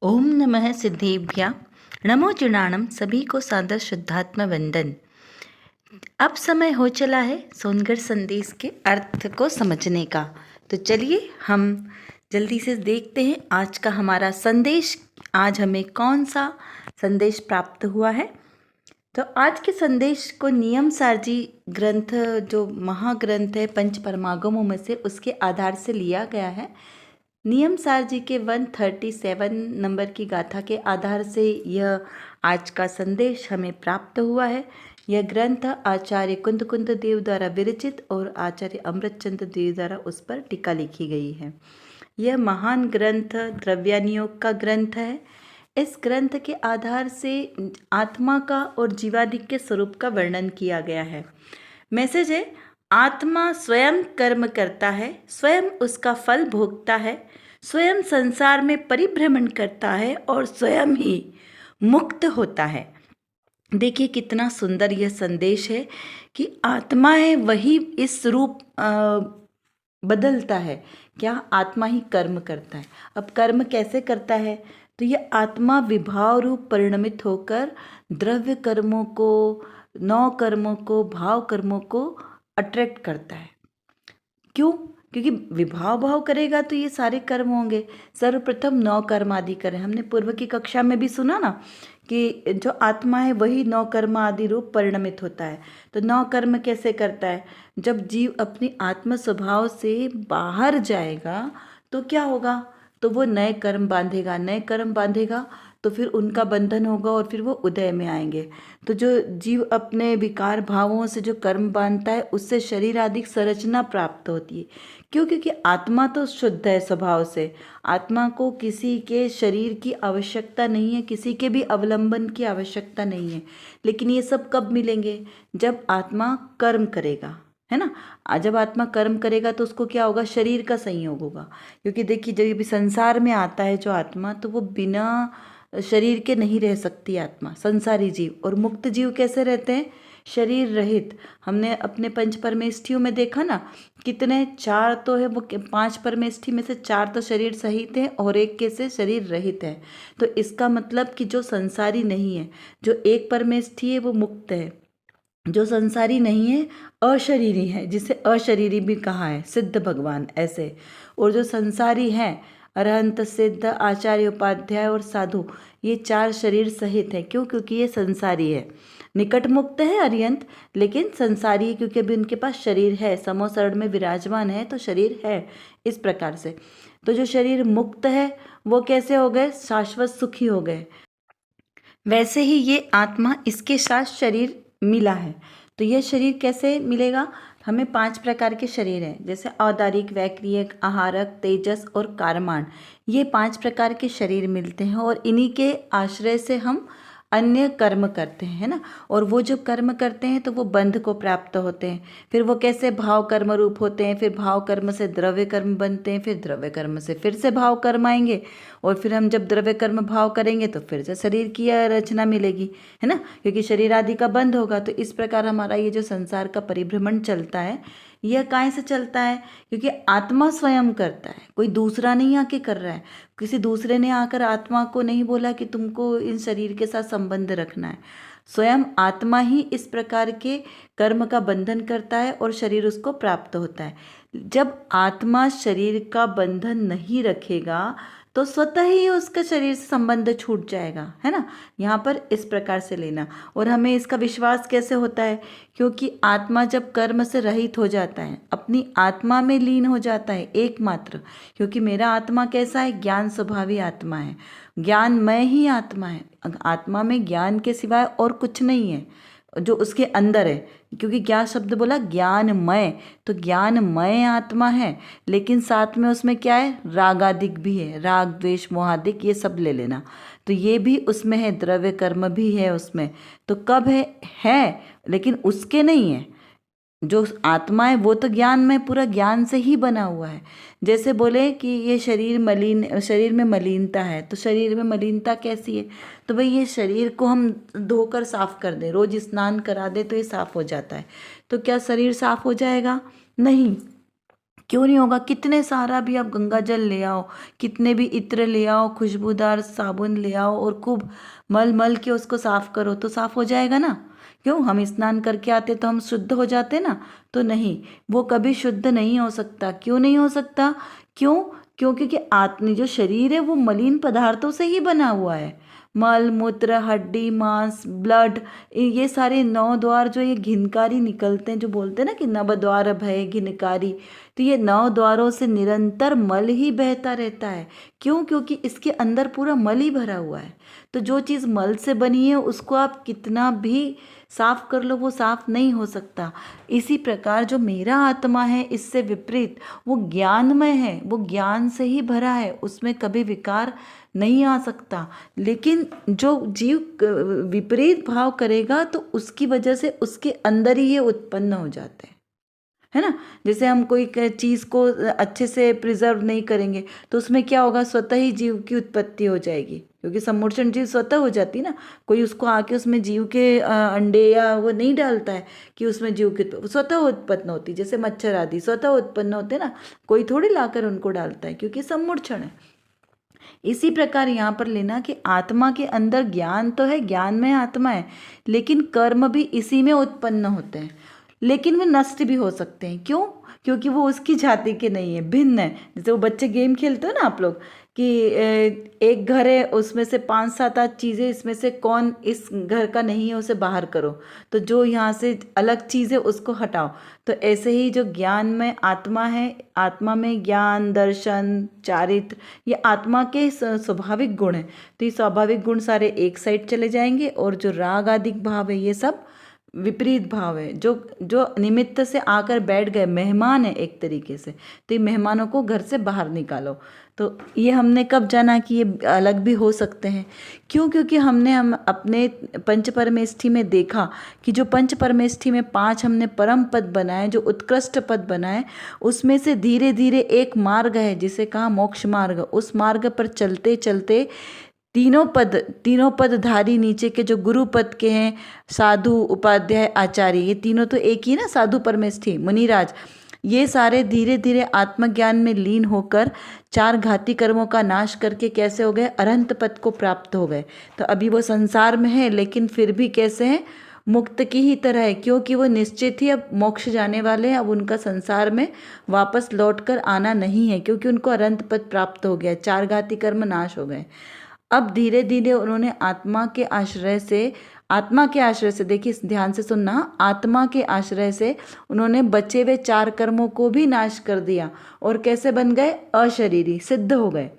ओम नमः सिद्धेभ्या। नमो जुनाणम। सभी को सादर शुद्धात्मा वंदन। अब समय हो चला है सोनगढ़ संदेश के अर्थ को समझने का। तो चलिए हम जल्दी से देखते हैं आज का हमारा संदेश। आज हमें कौन सा संदेश प्राप्त हुआ है। तो आज के संदेश को नियम सारजी ग्रंथ, जो महाग्रंथ है पंच परमागमों में से, उसके आधार से लिया गया है। नियम सार जी के 137 नंबर की गाथा के आधार से यह आज का संदेश हमें प्राप्त हुआ है। यह ग्रंथ आचार्य कुंद कुंद देव द्वारा विरचित और आचार्य अमृतचंद्र देव द्वारा उस पर टीका लिखी गई है। यह महान ग्रंथ द्रव्यानियोग का ग्रंथ है। इस ग्रंथ के आधार से आत्मा का और जीवादिक के स्वरूप का वर्णन किया गया है। मैसेज है, आत्मा स्वयं कर्म करता है, स्वयं उसका फल भोगता है, स्वयं संसार में परिभ्रमण करता है और स्वयं ही मुक्त होता है। देखिए कितना सुंदर यह संदेश है कि आत्मा है वही इस रूप बदलता है। क्या? आत्मा ही कर्म करता है। अब कर्म कैसे करता है? तो यह आत्मा विभाव रूप परिणमित होकर द्रव्य कर्मों को, नौ कर्मों को, भाव कर्मों को अट्रैक्ट करता है। क्यों? क्योंकि विभाव भाव करेगा तो ये सारे कर्म होंगे। सर्वप्रथम नौ कर्म आदि करें। हमने पूर्व की कक्षा में भी सुना ना कि जो आत्मा है वही नौ कर्म आदि रूप परिणमित होता है। तो नौ कर्म कैसे करता है? जब जीव अपनी आत्म स्वभाव से बाहर जाएगा तो क्या होगा? तो वो नए कर्म बांधेगा, नए कर्म बांधेगा तो फिर उनका बंधन होगा और फिर वो उदय में आएंगे। तो जो जीव अपने विकार भावों से जो कर्म बांधता है उससे शरीर आदि संरचना प्राप्त होती है। क्यों? क्योंकि आत्मा तो शुद्ध है स्वभाव से। आत्मा को किसी के शरीर की आवश्यकता नहीं है, किसी के भी अवलंबन की आवश्यकता नहीं है। लेकिन ये सब कब मिलेंगे? जब आत्मा कर्म करेगा, है ना। जब आत्मा कर्म करेगा तो उसको क्या होगा? शरीर का संयोग होगा। क्योंकि देखिए जब भी संसार में आता है जो आत्मा, तो वो बिना शरीर के नहीं रह सकती आत्मा, संसारी जीव। और मुक्त जीव कैसे रहते हैं? शरीर रहित। हमने अपने पंच परमेष्ठियों में देखा ना, कितने? चार तो है वो, पांच परमेष्ठि में से चार तो शरीर सहित है और एक के से शरीर रहित है। तो इसका मतलब कि जो संसारी नहीं है, जो एक परमेष्ठि है, वो मुक्त है। जो संसारी नहीं है अशरीरी है, जिसे अशरीरी भी कहा है, सिद्ध भगवान ऐसे। और जो संसारी है, अरहंत, सिद्ध, आचार्य, उपाध्याय और साधु, ये चार शरीर सहित है। क्यों? क्योंकि ये संसारी है। निकट मुक्त है अरिहंत, लेकिन संसारी है क्योंकि अभी उनके पास शरीर है, समोसरण में विराजमान है तो शरीर है। इस प्रकार से तो जो शरीर मुक्त है वो कैसे हो गए? शाश्वत सुखी हो गए। वैसे ही ये आत्मा, इसके साथ शरीर मिला है। तो यह शरीर कैसे मिलेगा? हमें पांच प्रकार के शरीर हैं, जैसे औदारिक, वैक्रियक, आहारक, तेजस और कारमान। ये पांच प्रकार के शरीर मिलते हैं और इन्हीं के आश्रय से हम अन्य कर्म करते हैं, है ना। और वो जो कर्म करते हैं तो वो बंध को प्राप्त होते हैं। फिर वो कैसे? भाव कर्म रूप होते हैं। फिर भाव कर्म से द्रव्य कर्म बनते हैं, फिर द्रव्य कर्म से फिर से भाव कर्म आएंगे। और फिर हम जब द्रव्य कर्म भाव करेंगे तो फिर से शरीर की रचना मिलेगी, है ना, क्योंकि शरीर आदि का बंध होगा। तो इस प्रकार हमारा ये जो संसार का परिभ्रमण चलता है, यह काहे से चलता है? क्योंकि आत्मा स्वयं करता है, कोई दूसरा नहीं आके कर रहा है। किसी दूसरे ने आकर आत्मा को नहीं बोला कि तुमको इन शरीर के साथ संबंध रखना है। स्वयं आत्मा ही इस प्रकार के कर्म का बंधन करता है और शरीर उसको प्राप्त होता है। जब आत्मा शरीर का बंधन नहीं रखेगा तो स्वतः ही उसका शरीर से संबंध छूट जाएगा, है ना। यहाँ पर इस प्रकार से लेना। और हमें इसका विश्वास कैसे होता है? क्योंकि आत्मा जब कर्म से रहित हो जाता है, अपनी आत्मा में लीन हो जाता है एकमात्र। क्योंकि मेरा आत्मा कैसा है? ज्ञान स्वभावी आत्मा है, ज्ञानमय ही आत्मा है। आत्मा में ज्ञान के सिवाय और कुछ नहीं है जो उसके अंदर है। क्योंकि क्या शब्द बोला? ज्ञानमय। तो ज्ञानमय आत्मा है, लेकिन साथ में उसमें क्या है? रागादिक भी है, राग, द्वेष, मोहादिक, ये सब ले लेना। तो ये भी उसमें है, द्रव्य कर्म भी है उसमें। तो कब है लेकिन उसके नहीं है। जो आत्मा है वो तो ज्ञान में, पूरा ज्ञान से ही बना हुआ है। जैसे बोले कि ये शरीर मलिन, शरीर में मलिनता है, तो शरीर में मलिनता कैसी है? तो भाई ये शरीर को हम धोकर साफ कर दें, रोज स्नान करा दे तो ये साफ हो जाता है। तो क्या शरीर साफ हो जाएगा? नहीं। क्यों नहीं होगा? कितने सारा भी आप गंगा जल ले आओ, कितने भी इत्र ले आओ, खुशबूदार साबुन ले आओ और खूब मल मल के उसको साफ करो तो साफ हो जाएगा ना। क्यों? हम स्नान करके आते तो हम शुद्ध हो जाते ना? तो नहीं, वो कभी शुद्ध नहीं हो सकता। क्यों नहीं हो सकता? क्यों? क्योंकि आत्म जो शरीर है वो मलिन पदार्थों से ही बना हुआ है। मल मूत्र हड्डी मांस ब्लड, ये सारे नौ द्वार जो ये घिनकारी निकलते हैं, जो बोलते हैं ना कि नव द्वार भय घिनकारी, तो ये नौ द्वारों से निरंतर मल ही बहता रहता है। क्यों? क्योंकि इसके अंदर पूरा मल ही भरा हुआ है। तो जो चीज़ मल से बनी है उसको आप कितना भी साफ कर लो वो साफ नहीं हो सकता। इसी प्रकार जो मेरा आत्मा है इससे विपरीत वो ज्ञानमय है, वो ज्ञान से ही भरा है, उसमें कभी विकार नहीं आ सकता। लेकिन जो जीव विपरीत भाव करेगा तो उसकी वजह से उसके अंदर ही ये उत्पन्न हो जाते हैं, है ना। जैसे हम कोई चीज़ को अच्छे से प्रिजर्व नहीं करेंगे तो उसमें क्या होगा? स्वतः ही जीव की उत्पत्ति हो जाएगी, क्योंकि सम्मोचन जीव स्वतः हो जाती है ना। कोई उसको आके उसमें जीव के अंडे या वो नहीं डालता है कि उसमें जीव की स्वतः उत्पन्न होती। जैसे मच्छर आदि स्वतः उत्पन्न होते ना, कोई थोड़ी लाकर उनको डालता है, क्योंकि सम्मोचन है। इसी प्रकार यहाँ पर लेना कि आत्मा के अंदर ज्ञान तो है, ज्ञान में आत्मा है, लेकिन कर्म भी इसी में उत्पन्न होते हैं, लेकिन वे नष्ट भी हो सकते हैं। क्यों? क्योंकि वो उसकी जाति के नहीं है, भिन्न है। जैसे वो बच्चे गेम खेलते हो ना आप लोग कि एक घर है उसमें से 5 7 8 चीज़ें, इसमें से कौन इस घर का नहीं है उसे बाहर करो, तो जो यहाँ से अलग चीज़ है उसको हटाओ। तो ऐसे ही जो ज्ञान में आत्मा है, आत्मा में ज्ञान दर्शन चारित्र ये आत्मा के स्वाभाविक गुण हैं। तो ये स्वाभाविक गुण सारे एक साइड चले जाएंगे और जो राग आदि भाव है ये सब विपरीत भाव है, जो जो निमित्त से आकर बैठ गए, मेहमान है एक तरीके से, तो ये मेहमानों को घर से बाहर निकालो। तो ये हमने कब जाना कि ये अलग भी हो सकते हैं? क्यों? क्योंकि हम अपने पंच परमेष्ठी में देखा कि जो पंच परमेष्ठी में 5 हमने परम पद बनाए, जो उत्कृष्ट पद बनाए, उसमें से धीरे धीरे एक मार्ग है जिसे कहा मोक्ष मार्ग। उस मार्ग पर चलते चलते तीनों पदधारी नीचे के जो गुरु पद के हैं, साधु उपाध्याय आचार्य, ये तीनों तो एक ही ना, साधु परमेष्ठी मुनिराज, ये सारे धीरे धीरे आत्मज्ञान में लीन होकर 4 घाती कर्मों का नाश करके कैसे हो गए? अरहंत पद को प्राप्त हो गए। तो अभी वो संसार में है लेकिन फिर भी कैसे हैं? मुक्त की ही तरह है, क्योंकि वो निश्चित ही अब मोक्ष जाने वाले हैं। अब उनका संसार में वापस लौट कर आना नहीं है, क्योंकि उनको अरहंत पद प्राप्त हो गया, 4 घाती कर्म नाश हो गए। अब धीरे धीरे उन्होंने आत्मा के आश्रय से देखिए ध्यान से सुनना, आत्मा के आश्रय से उन्होंने बचे हुए 4 कर्मों को भी नाश कर दिया और कैसे बन गए? अशरीरी, सिद्ध हो गए।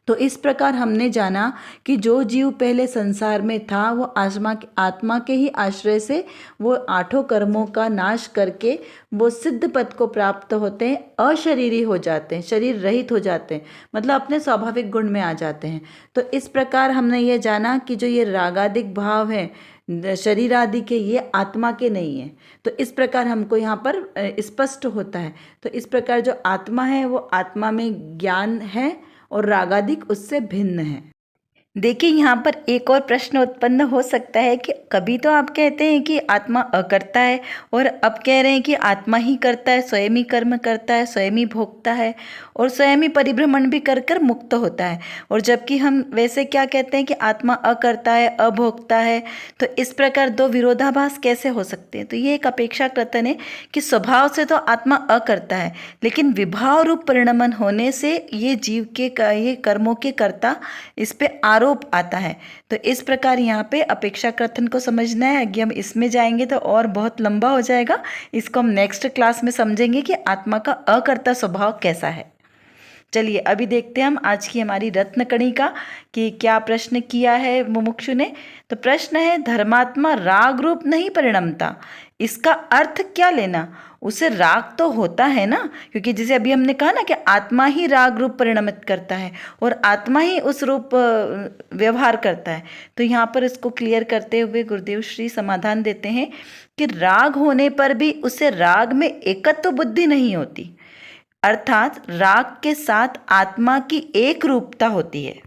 तो इस प्रकार हमने जाना कि जो जीव पहले संसार में था वो आत्मा के ही आश्रय से वो 8 कर्मों का नाश करके वो सिद्ध पद को प्राप्त होते हैं, अशरीरी हो जाते हैं, शरीर रहित हो जाते हैं, मतलब अपने स्वाभाविक गुण में आ जाते हैं। तो इस प्रकार हमने ये जाना कि जो ये रागादिक भाव है शरीर आदि के, ये आत्मा के नहीं है। तो इस प्रकार हमको यहाँ पर स्पष्ट होता है। तो इस प्रकार जो आत्मा है वो आत्मा में ज्ञान है और रागादिक उससे भिन्न है। देखिए यहाँ पर एक और प्रश्न उत्पन्न हो सकता है कि कभी तो आप कहते हैं कि आत्मा अकर्ता है और अब कह रहे हैं कि आत्मा ही करता है, स्वयं ही कर्म करता है, स्वयं ही भोगता है और स्वयं ही परिभ्रमण भी कर कर मुक्त होता है। और जबकि हम वैसे क्या कहते हैं कि आत्मा अकर्ता है, अभोक्ता है। तो इस प्रकार 2 विरोधाभास कैसे हो सकते हैं? तो ये एक अपेक्षा कथन है कि स्वभाव से तो आत्मा अकर्ता है, लेकिन विभाव रूप परिणमन होने से ये जीव के ये कर्मों के कर्ता, इस पे आरोप आता है। तो इस प्रकार यहाँ पे अपेक्षा कथन को समझना है। आगे हम इसमें जाएंगे तो और बहुत लंबा हो जाएगा, इसको हम नेक्स्ट क्लास में समझेंगे कि आत्मा का अकर्ता स्वभाव कैसा है। चलिए अभी देखते हैं हम आज की हमारी रत्न कणी का कि क्या प्रश्न किया है मुमुक्षु ने। तो प्रश्न है, धर्मात्मा राग रूप नहीं परिणमता, इसका अर्थ क्या लेना? उसे राग तो होता है ना, क्योंकि जैसे अभी हमने कहा ना कि आत्मा ही राग रूप परिणमित करता है और आत्मा ही उस रूप व्यवहार करता है। तो यहाँ पर इसको क्लियर करते हुए गुरुदेव श्री समाधान देते हैं कि राग होने पर भी उसे राग में एकत्व बुद्धि नहीं होती, अर्थात राग के साथ आत्मा की एक रूपता होती है,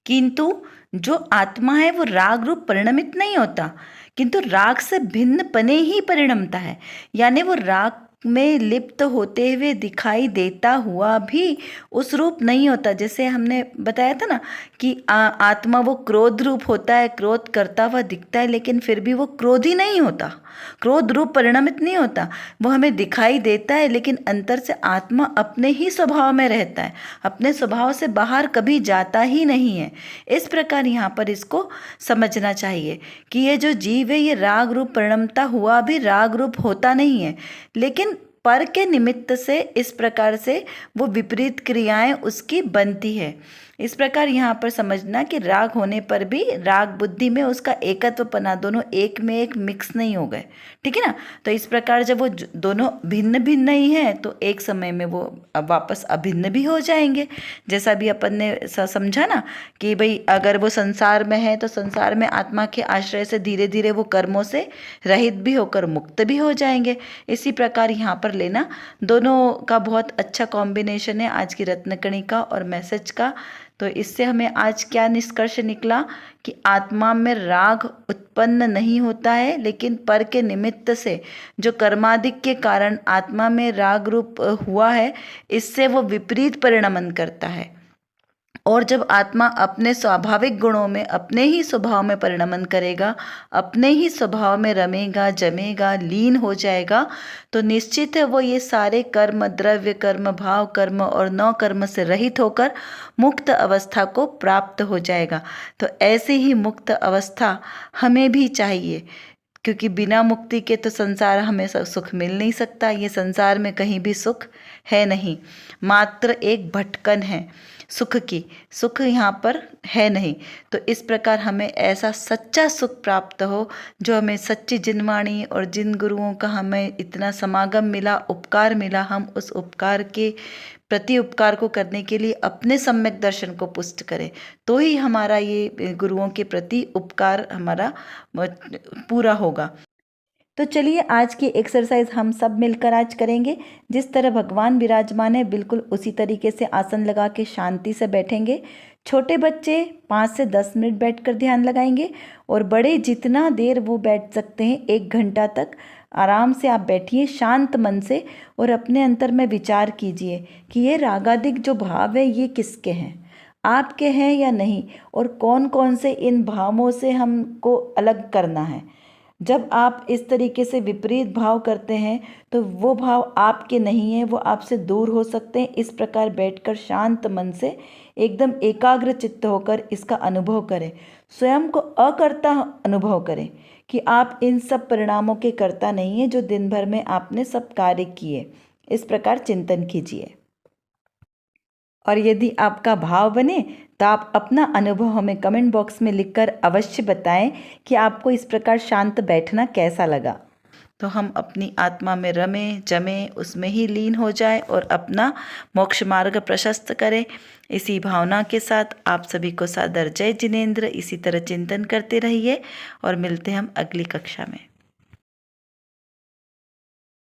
किंतु जो आत्मा है वो राग रूप परिणमित नहीं होता, किंतु राग से भिन्न पने ही परिणमता है। यानी वो राग में लिप्त होते हुए दिखाई देता हुआ भी उस रूप नहीं होता। जैसे हमने बताया था ना कि आत्मा वो क्रोध रूप होता है, क्रोध करता हुआ दिखता है, लेकिन फिर भी वो क्रोधी नहीं होता, क्रोध रूप परिणमित नहीं होता। वो हमें दिखाई देता है, लेकिन अंतर से आत्मा अपने ही स्वभाव में रहता है, अपने स्वभाव से बाहर कभी जाता ही नहीं है। इस प्रकार यहाँ पर इसको समझना चाहिए कि ये जो जीव है ये राग रूप परिणमता हुआ भी राग रूप होता नहीं है, लेकिन पर के निमित्त से इस प्रकार से वो विपरीत क्रियाएं उसकी बनती है। इस प्रकार यहाँ पर समझना कि राग होने पर भी राग बुद्धि में उसका एकत्वपना, दोनों एक में एक मिक्स नहीं हो गए, ठीक है ना। तो इस प्रकार जब वो दोनों भिन्न भिन्न ही हैं तो एक समय में वो वापस अभिन्न भी हो जाएंगे। जैसा भी अपन ने समझा ना कि भाई अगर वो संसार में है तो संसार में आत्मा के आश्रय से धीरे धीरे वो कर्मों से रहित भी होकर मुक्त भी हो जाएंगे। इसी प्रकार यहाँ पर लेना, दोनों का बहुत अच्छा कॉम्बिनेशन है आज की रत्नकणिका और मैसेज का। तो इससे हमें आज क्या निष्कर्ष निकला कि आत्मा में राग उत्पन्न नहीं होता है, लेकिन पर के निमित्त से जो कर्मादिक के कारण आत्मा में राग रूप हुआ है, इससे वो विपरीत परिणमन करता है। और जब आत्मा अपने स्वाभाविक गुणों में, अपने ही स्वभाव में परिणमन करेगा, अपने ही स्वभाव में रमेगा, जमेगा, लीन हो जाएगा, तो निश्चित है वो ये सारे कर्म, द्रव्य कर्म, भाव कर्म और नौ कर्म से रहित होकर मुक्त अवस्था को प्राप्त हो जाएगा। तो ऐसे ही मुक्त अवस्था हमें भी चाहिए, क्योंकि बिना मुक्ति के तो संसार हमें सुख मिल नहीं सकता। ये संसार में कहीं भी सुख है नहीं, मात्र एक भटकन है सुख की, सुख यहाँ पर है नहीं। तो इस प्रकार हमें ऐसा सच्चा सुख प्राप्त हो जो हमें सच्ची जिनवाणी और जिन गुरुओं का हमें इतना समागम मिला, उपकार मिला, हम उस उपकार के प्रति उपकार को करने के लिए अपने सम्यक दर्शन को पुष्ट करें, तो ही हमारा ये गुरुओं के प्रति उपकार हमारा पूरा होगा। तो चलिए आज की एक्सरसाइज हम सब मिलकर आज करेंगे। जिस तरह भगवान विराजमान है बिल्कुल उसी तरीके से आसन लगा के शांति से बैठेंगे। छोटे बच्चे 5 से 10 मिनट बैठकर ध्यान लगाएंगे, और बड़े जितना देर वो बैठ सकते हैं 1 घंटा तक आराम से आप बैठिए शांत मन से, और अपने अंतर में विचार कीजिए कि ये रागादिक जो भाव है ये किसके हैं, आपके हैं या नहीं, और कौन कौन से इन भावों से हमको अलग करना है। जब आप इस तरीके से विपरीत भाव करते हैं तो वो भाव आपके नहीं है, वो आपसे दूर हो सकते हैं। इस प्रकार बैठकर शांत मन से एकदम एकाग्र चित्त होकर इसका अनुभव करें, स्वयं को अकर्ता अनुभव करें कि आप इन सब परिणामों के कर्ता नहीं हैं जो दिन भर में आपने सब कार्य किए। इस प्रकार चिंतन कीजिए, और यदि आपका भाव बने तो आप अपना अनुभव हमें कमेंट बॉक्स में लिखकर अवश्य बताएं कि आपको इस प्रकार शांत बैठना कैसा लगा। तो हम अपनी आत्मा में रमे जमे, उसमें ही लीन हो जाए और अपना मोक्ष मार्ग प्रशस्त करें। इसी भावना के साथ आप सभी को सादर जय जिनेंद्र। इसी तरह चिंतन करते रहिए और मिलते हैं हम अगली कक्षा में।